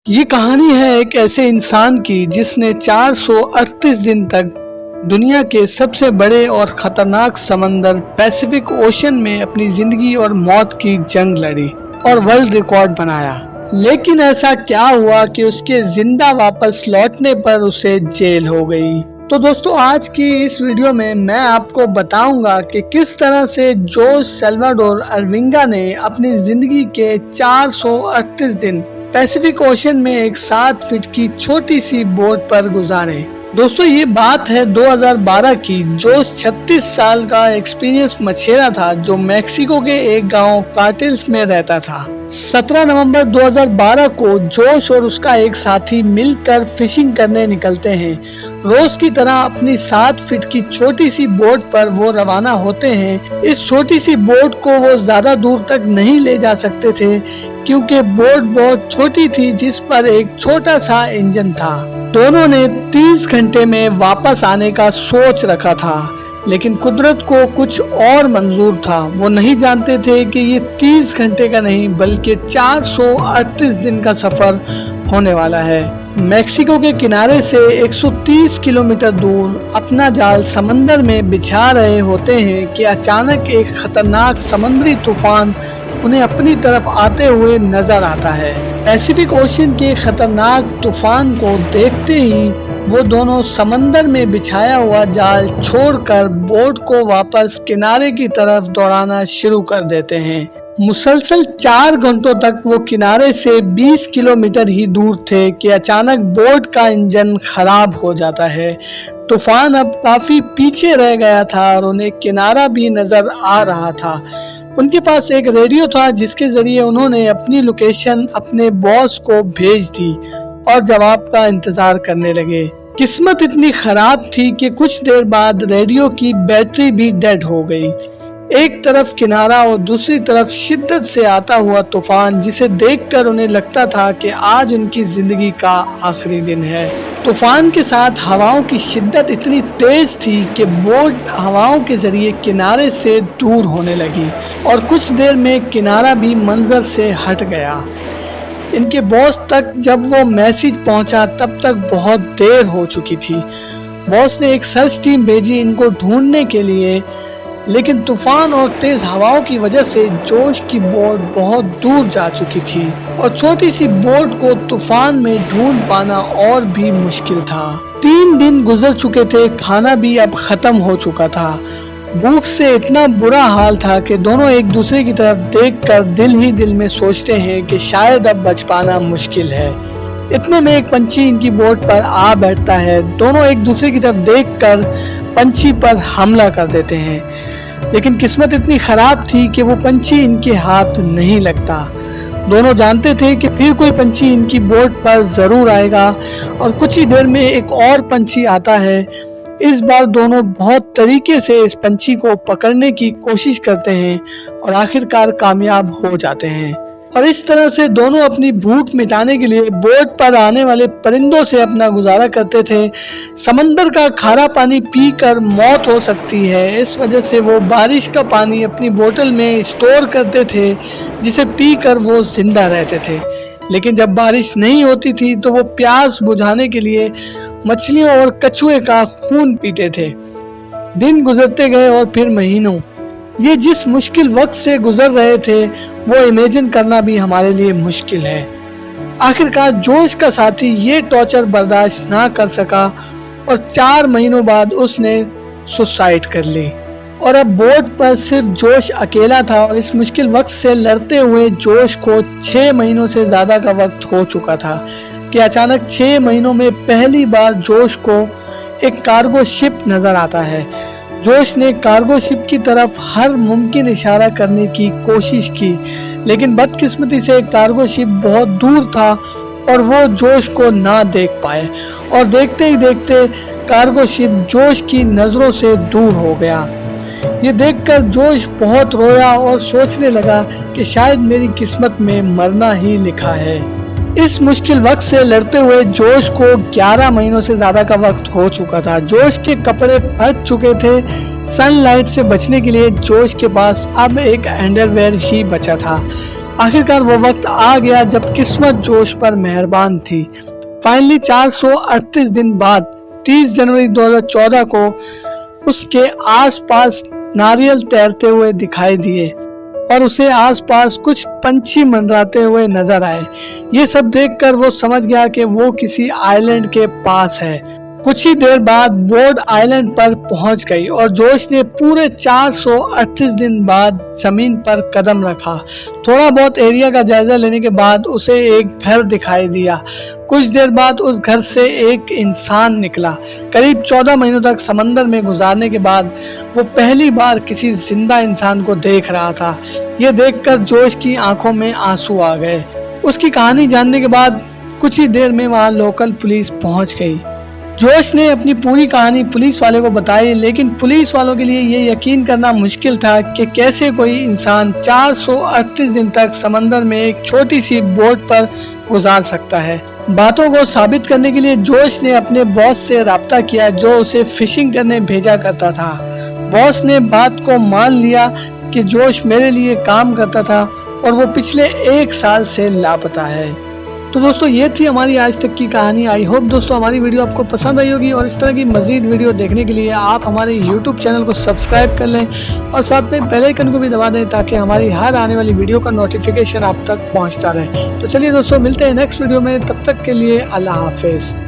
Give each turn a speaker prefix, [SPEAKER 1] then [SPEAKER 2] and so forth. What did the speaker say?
[SPEAKER 1] ये कहानी है एक ऐसे इंसान की जिसने 438 दिन तक दुनिया के सबसे बड़े और खतरनाक समंदर पैसिफिक ओशन में अपनी जिंदगी और मौत की जंग लड़ी और वर्ल्ड रिकॉर्ड बनाया। लेकिन ऐसा क्या हुआ कि उसके जिंदा वापस लौटने पर उसे जेल हो गई। तो दोस्तों, आज की इस वीडियो में मैं आपको बताऊंगा कि किस तरह से जोस सल्वाडोर अरविंगा ने अपनी जिंदगी के 438 दिन पैसिफिक ओशन में एक 7 फीट की छोटी सी बोट पर गुजारे। दोस्तों, ये बात है 2012 की। जोश 36 साल का एक्सपीरियंस मछेरा था जो मैक्सिको के एक गांव कार्टिल्स में रहता था। 17 नवंबर 2012 को जोश और उसका एक साथी मिलकर फिशिंग करने निकलते हैं। रोज की तरह अपनी 7 फीट की छोटी सी बोट पर वो रवाना होते हैं। इस छोटी सी बोट को वो ज्यादा दूर तक नहीं ले जा सकते थे क्योंकि बोट बहुत छोटी थी जिस पर एक छोटा सा इंजन था। दोनों ने 30 घंटे में वापस आने का सोच रखा था, लेकिन कुदरत को कुछ और मंजूर था। वो नहीं जानते थे कि ये 30 घंटे का नहीं बल्कि 438 दिन का सफर होने वाला है। मैक्सिको के किनारे से 130 किलोमीटर दूर अपना जाल समंदर में बिछा रहे होते हैं कि अचानक एक खतरनाक समुद्री तूफान उन्हें अपनी तरफ आते हुए नजर आता है। पैसिफिक ओशन के खतरनाक तूफान को देखते ही वो दोनों समंदर में बिछाया हुआ जाल छोड़कर बोट को वापस किनारे की तरफ दौड़ाना शुरू कर देते हैं। मुसलसल 4 घंटों तक वो किनारे से 20 किलोमीटर ही दूर थे कि अचानक बोट का इंजन खराब हो जाता है। तूफान अब काफी पीछे रह गया था और उन्हें किनारा भी नजर आ रहा था। उनके पास एक रेडियो था जिसके जरिए उन्होंने अपनी लोकेशन अपने बॉस को भेज दी और जवाब का इंतजार करने लगे। किस्मत इतनी खराब थी कि कुछ देर बाद रेडियो की बैटरी भी डेड हो गई। एक तरफ किनारा और दूसरी तरफ शिद्दत से आता हुआ तूफान, जिसे देखकर उन्हें लगता था कि आज उनकी जिंदगी का आखिरी दिन है। तूफान के साथ हवाओं की शिद्दत इतनी तेज थी कि बोट हवाओं के जरिए किनारे से दूर होने लगी और कुछ देर में किनारा भी मंजर से हट गया। इनके बॉस तक जब वो मैसेज पहुंचा तब तक बहुत देर हो चुकी थी। बॉस ने एक सर्च टीम भेजी इनको ढूंढने के लिए, लेकिन तूफान और तेज हवाओं की वजह से जोश की बोट बहुत दूर जा चुकी थी और छोटी सी बोट को तूफान में ढूंढ पाना और भी मुश्किल था। 3 दिन गुजर चुके थे, खाना भी अब खत्म हो चुका था। भूख से इतना बुरा हाल था कि दोनों एक दूसरे की तरफ देखकर दिल ही दिल में सोचते हैं कि शायद अब बच पाना मुश्किल है। इतने में एक पंछी इनकी बोट पर आ बैठता है। दोनों एक दूसरे की तरफ देखकर पंछी पर हमला कर देते हैं, लेकिन किस्मत इतनी खराब थी कि वो पंछी इनके हाथ नहीं लगता। दोनों जानते थे कि फिर कोई पंछी इनकी बोट पर जरूर आएगा और कुछ ही देर में एक और पंछी आता है। इस बार दोनों बहुत तरीके से इस पंछी को पकड़ने की कोशिश करते हैं और आखिरकार कामयाब हो जाते हैं। और इस तरह से दोनों अपनी भूख मिटाने के लिए बोट पर आने वाले परिंदों से अपना गुजारा करते थे। समंदर का खारा पानी पीकर मौत हो सकती है, इस वजह से वो बारिश का पानी अपनी बोतल में स्टोर करते थे जिसे पीकर वो जिंदा रहते थे। लेकिन जब बारिश नहीं होती थी तो वो प्यास बुझाने के लिए मछलियों और कछुए का खून पीते थे। दिन गुजरते गए और फिर महीनों। ये जिस मुश्किल वक्त से गुजर रहे थे वो इमेजिन करना भी हमारे लिए मुश्किल है। आखिरकार जोश का साथी ये टॉर्चर बर्दाश्त ना कर सका और 4 महीनों बाद उसने सुसाइड कर ली और अब बोट पर सिर्फ जोश अकेला था। और इस मुश्किल वक्त से लड़ते हुए जोश को 6 महीनों से ज्यादा का वक्त हो चुका था कि अचानक 6 महीनों में पहली बार जोश को एक कार्गो शिप नजर आता है। जोश ने कार्गो शिप की तरफ हर मुमकिन इशारा करने की कोशिश की, लेकिन बदकिस्मती से कार्गो शिप बहुत दूर था और वो जोश को ना देख पाए और देखते ही देखते कार्गो शिप जोश की नजरों से दूर हो गया। ये देखकर जोश बहुत रोया और सोचने लगा कि शायद मेरी किस्मत में मरना ही लिखा है। इस मुश्किल वक्त से लड़ते हुए जोश को 11 महीनों से ज्यादा का वक्त हो चुका था। जोश के कपड़े फट चुके थे। सनलाइट से बचने के लिए जोश के पास अब एक अंडरवेयर ही बचा था। आखिरकार वो वक्त आ गया जब किस्मत जोश पर मेहरबान थी। फाइनली 438 दिन बाद 30 जनवरी 2014 को उसके आसपास नारियल तैरते हुए दिखाई दिए और उसे आसपास कुछ पंछी मंडराते हुए नजर आए। ये सब देखकर वो समझ गया कि वो किसी आइलैंड के पास है। कुछ ही देर बाद बोर्ड आइलैंड पर पहुंच गई और जोश ने पूरे 438 दिन बाद जमीन पर कदम रखा। थोड़ा बहुत एरिया का जायजा लेने के बाद उसे एक घर दिखाई दिया। कुछ देर बाद उस घर से एक इंसान निकला। करीब 14 महीनों तक समंदर में गुजारने के बाद वो पहली बार किसी जिंदा इंसान को देख रहा था। ये देखकर जोश की आंखों में आंसू आ गए। उसकी कहानी जानने के बाद कुछ ही देर में वहाँ लोकल पुलिस पहुंच गई। जोश ने अपनी पूरी कहानी पुलिस वाले को बताई, लेकिन पुलिस वालों के लिए ये यकीन करना मुश्किल था कि कैसे कोई इंसान 438 दिन तक समंदर में एक छोटी सी बोट पर गुजार सकता है। बातों को साबित करने के लिए जोश ने अपने बॉस से राब्ता किया जो उसे फिशिंग करने भेजा करता था। बॉस ने बात को मान लिया कि जोश मेरे लिए काम करता था और वो पिछले 1 साल से लापता है। तो दोस्तों ये थी हमारी आज तक की कहानी। आई होप दोस्तों हमारी वीडियो आपको पसंद आई होगी और इस तरह की मजीद वीडियो देखने के लिए आप हमारे YouTube चैनल को सब्सक्राइब कर लें और साथ में बेल आइकन को भी दबा दें ताकि हमारी हर आने वाली वीडियो का नोटिफिकेशन आप तक पहुंचता रहे। तो चलिए दोस्तों मिलते हैं नेक्स्ट वीडियो में, तब तक के लिए अल्लाह हाफिज़।